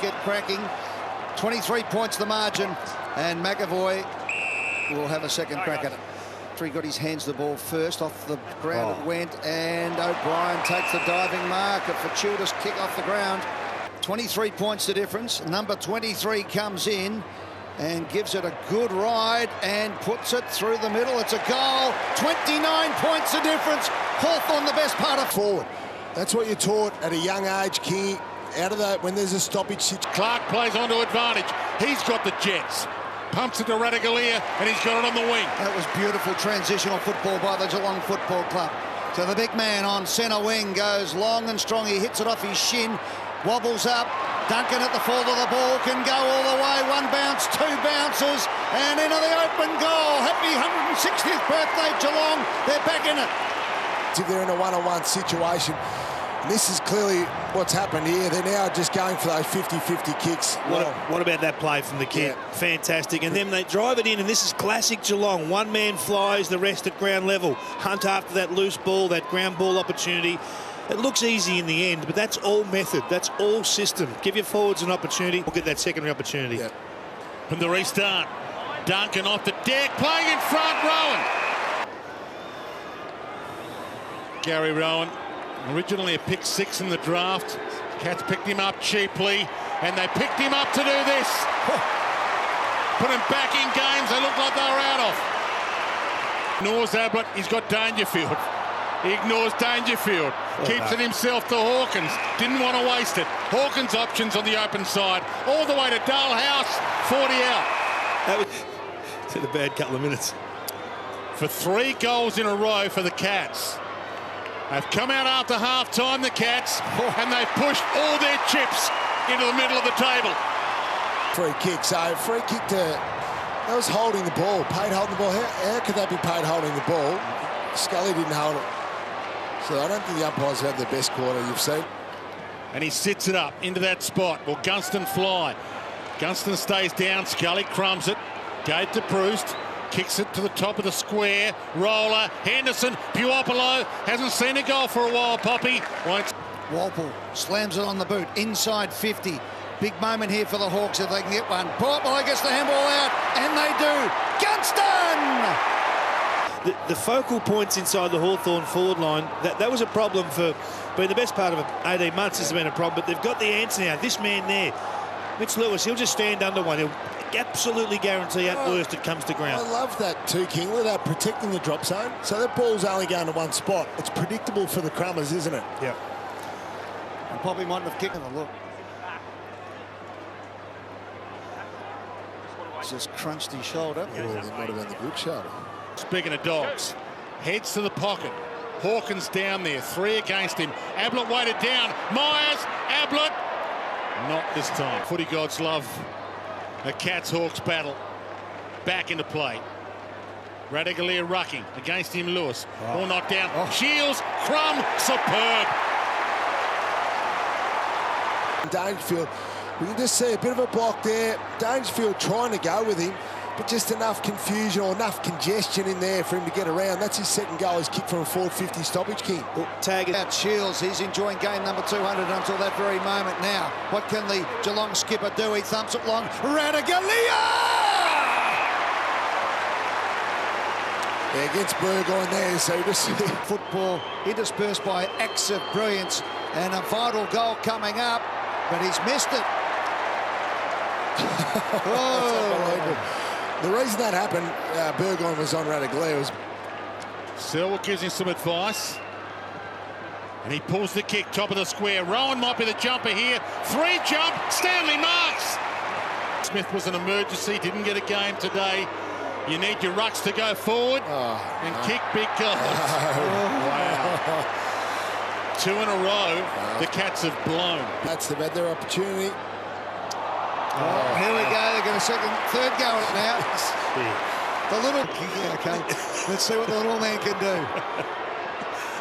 Get cracking. 23 points the margin, and McAvoy will have a second crack at it. He got his hands to the ball first. Off the ground it went, and O'Brien takes the diving mark. A fortuitous kick off the ground. 23 points the difference. Number 23 comes in and gives it a good ride and puts it through the middle. It's a goal. 29 points the difference. Hawthorn the best part of forward. That's what you're taught at a young age, King. Out of that, when there's a stoppage. Clark plays onto advantage. He's got the jets. Pumps it to Radaglia, and he's got it on the wing. That was beautiful transitional football by the Geelong Football Club. So the big man on centre wing goes long and strong. He hits it off his shin, wobbles up. Duncan at the fall of the ball can go all the way. One bounce, two bounces, and into the open goal. Happy 160th birthday, Geelong. They're back in it. They're in a one-on-one situation. And this is clearly what's happened here. They're now just going for those 50-50 kicks. What about that play from the kid? Yeah. Fantastic. And then they drive it in, and this is classic Geelong. One man flies, the rest at ground level. Hunt after that loose ball, that ground ball opportunity. It looks easy in the end, but that's all method. That's all system. Give your forwards an opportunity. We'll get that secondary opportunity. Yeah. From the restart, Duncan off the deck, playing in front, Rowan. Gary Rowan, originally a pick 6 in the draft. Cats picked him up cheaply, and they picked him up to do this. Put him back in games they looked like they were out of. Ignores Ablett, he's got Dangerfield. He ignores Dangerfield. Keeps it himself to Hawkins. Didn't want to waste it. Hawkins options on the open side. All the way to Dalhouse, 40 out. That was a bad couple of minutes. For 3 goals in a row for the Cats. They've come out after half-time, the Cats, and they've pushed all their chips into the middle of the table. Free kick, so free kick to... That was holding the ball, paid holding the ball. How could that be paid holding the ball? Scully didn't hold it. So I don't think the umpires have had the best quarter you've seen. And he sits it up into that spot. Will Gunston fly? Gunston stays down, Scully crumbs it. Gave to Proust. Kicks it to the top of the square. Roller, Henderson, Puopolo. Hasn't seen a goal for a while, Poppy. Walpole slams it on the boot. Inside 50. Big moment here for the Hawks if they can get one. Puopolo gets the handball out, and they do. Gunston! The focal points inside the Hawthorn forward line, that was a problem for the best part of 18 months. This has been a problem, but they've got the answer now. This man there, Mitch Lewis, he'll just stand under one. He'll absolutely guarantee at worst it comes to ground. I love that too, King. Look at that, protecting the drop zone. So that ball's only going to one spot. It's predictable for the Crummers, isn't it? Yeah. And Poppy mightn't have kicked him. Look. Just crunched his shoulder. Oh, it might have been the good shoulder. Speaking of dogs, heads to the pocket. Hawkins down there, 3 against him. Ablett weighted down. Myers, Ablett. Not this time. Footy gods love a Cats-Hawks battle. Back into play. Radaglia rucking against him, Lewis. Ball knocked down. Shields, Crum, superb. Dangerfield, we can just see a bit of a block there. Dangerfield trying to go with him, but just enough confusion or enough congestion in there for him to get around. That's his second goal. He's kicked from a forward 50 stoppage, King. Tag it out, Shields. He's enjoying game number 200 until that very moment. Now, what can the Geelong skipper do? He thumps it long. Radaglia! Yeah, against Burgoyne there, so just... Football interspersed by acts of brilliance and a vital goal coming up, but he's missed it. The reason that happened, Burgoyne was on Radaglia. Was... Selwood gives him some advice. And he pulls the kick, top of the square. Rowan might be the jumper here. 3 jump, Stanley marks. Smith was an emergency, didn't get a game today. You need your rucks to go forward and kick big goals. Wow. 2 in a row, the Cats have blown. That's the their opportunity. Here we go. They're going to third go at it now. The little... Yeah, okay. Let's see what the little man can do.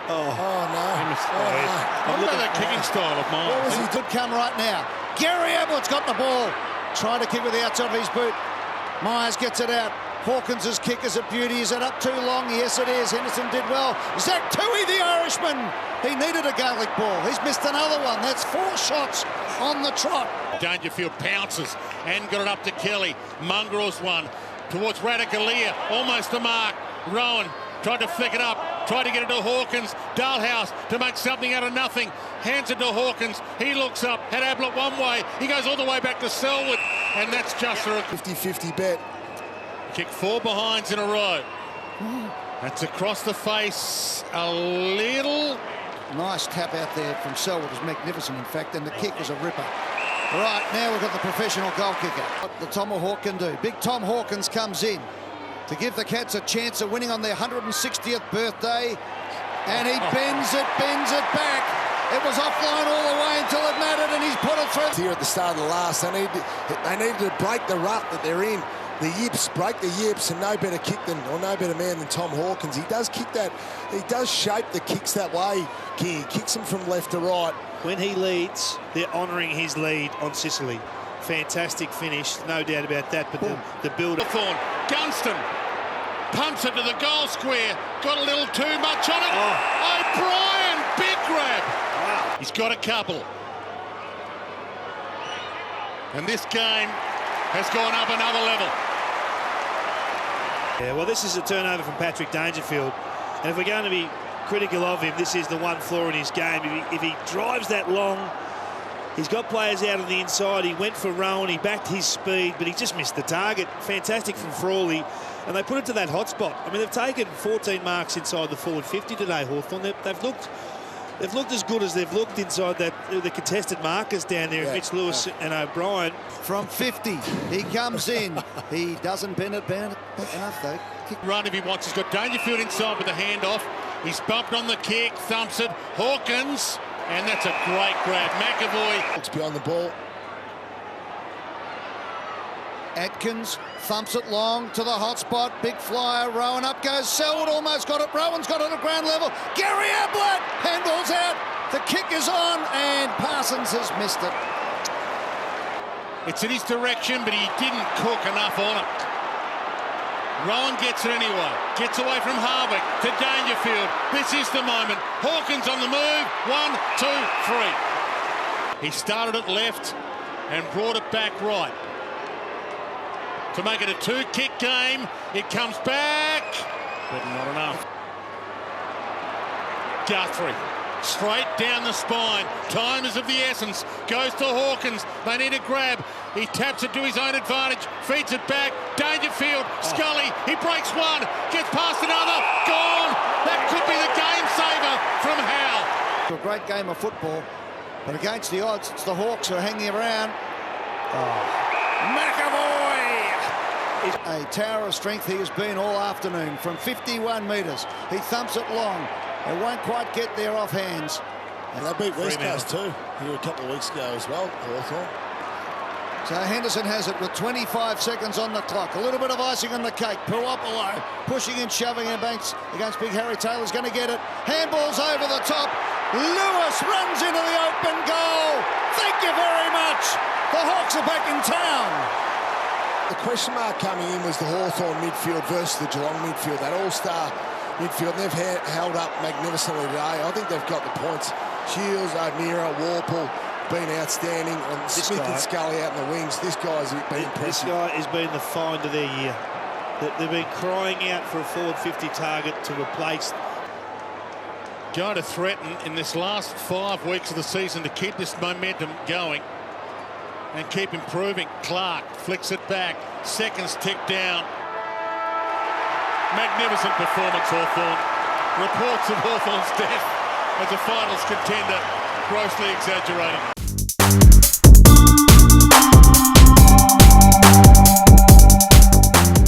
No. What about that kicking style of Myers? He could come right now. Gary Ablett's got the ball. Trying to kick with the outside of his boot. Myers gets it out. Hawkins' kick is a beauty. Is it up too long? Yes, it is. Henderson did well. Zach Tui, the Irishman. He needed a garlic ball. He's missed another one. That's 4 shots on the trot. Dangerfield pounces and got it up to Kelly. Mungrel's one towards Radicalier. Almost a mark. Rowan tried to flick it up. Tried to get it to Hawkins. Dalhouse to make something out of nothing. Hands it to Hawkins. He looks up. Had Ablett one way. He goes all the way back to Selwood. And that's just a 50-50 bet. Kick 4 behinds in a row. That's across the face a little. Nice tap out there from Selwood. It was magnificent, in fact, and the kick was a ripper. Right, now we've got the professional goal kicker. What the Tomahawk can do. Big Tom Hawkins comes in to give the Cats a chance of winning on their 160th birthday. And he bends it back. It was offline all the way until it mattered, and he's put it through. Here at the start of the last, they needed to break the rut that they're in. The yips, break the yips, and no better kick than, or no better man than Tom Hawkins. He does kick that, he does shape the kicks that way. He kicks them from left to right. When he leads, they're honouring his lead on Sicily. Fantastic finish, no doubt about that, but the build. Hawthorn, Gunston pumps it to the goal square. Got a little too much on it. O'Brien, big grab. Wow. He's got a couple. And this game has gone up another level. Yeah, well, this is a turnover from Patrick Dangerfield. And if we're going to be critical of him, this is the one flaw in his game. If he drives that long, he's got players out on the inside. He went for Rowan, he backed his speed, but he just missed the target. Fantastic from Frawley. And they put it to that hot spot. I mean, they've taken 14 marks inside the forward 50 today, Hawthorn. They've looked as good as they've looked inside the contested markers down there, Mitch Lewis and O'Brien. From 50, he comes in. He doesn't bend it back enough, though. Run if he wants. He's got Dangerfield inside with the handoff. He's bumped on the kick, thumps it. Hawkins, and that's a great grab. McAvoy. It's beyond the ball. Atkins thumps it long to the hot spot. Big flyer. Rowan up goes. Selwood almost got it. Rowan's got it at ground level. Gary Ablett. Handball's out. The kick is on, and Parsons has missed it. It's in his direction, but he didn't cook enough on it. Rowan gets it anyway. Gets away from Harvick to Dangerfield. This is the moment. Hawkins on the move. 1, 2, 3. He started it left and brought it back right. To make it a 2-kick game. It comes back, but not enough. Guthrie, straight down the spine. Time is of the essence. Goes to Hawkins. They need a grab. He taps it to his own advantage. Feeds it back. Dangerfield, Scully. He breaks one. Gets past another. Gone. That could be the game saver from Howe. A great game of football, but against the odds, it's the Hawks who are hanging around. McAvoy! A tower of strength he has been all afternoon from 51 metres. He thumps it long. They won't quite get there off hands. And they beat West Coast too here a couple of weeks ago as well, Hawthorn. So Henderson has it with 25 seconds on the clock. A little bit of icing on the cake. Puopolo pushing and shoving against Big Harry Taylor's going to get it. Handball's over the top. Lewis runs into the open goal. Thank you very much. The Hawks are back in town. The question mark coming in was the Hawthorn midfield versus the Geelong midfield. That all-star midfield, they've held up magnificently today. I think they've got the points. Shields, O'Meara, Warple, been outstanding, and Smith and Scully out in the wings. This guy's been impressive. This guy has been the find of their year. They've been crying out for a forward 50 target to replace. Going to threaten in this last 5 weeks of the season to keep this momentum going and keep improving. Clark flicks it back. Seconds tick down. Magnificent performance, Hawthorn. Reports of Hawthorn's death as a finals contender grossly exaggerated.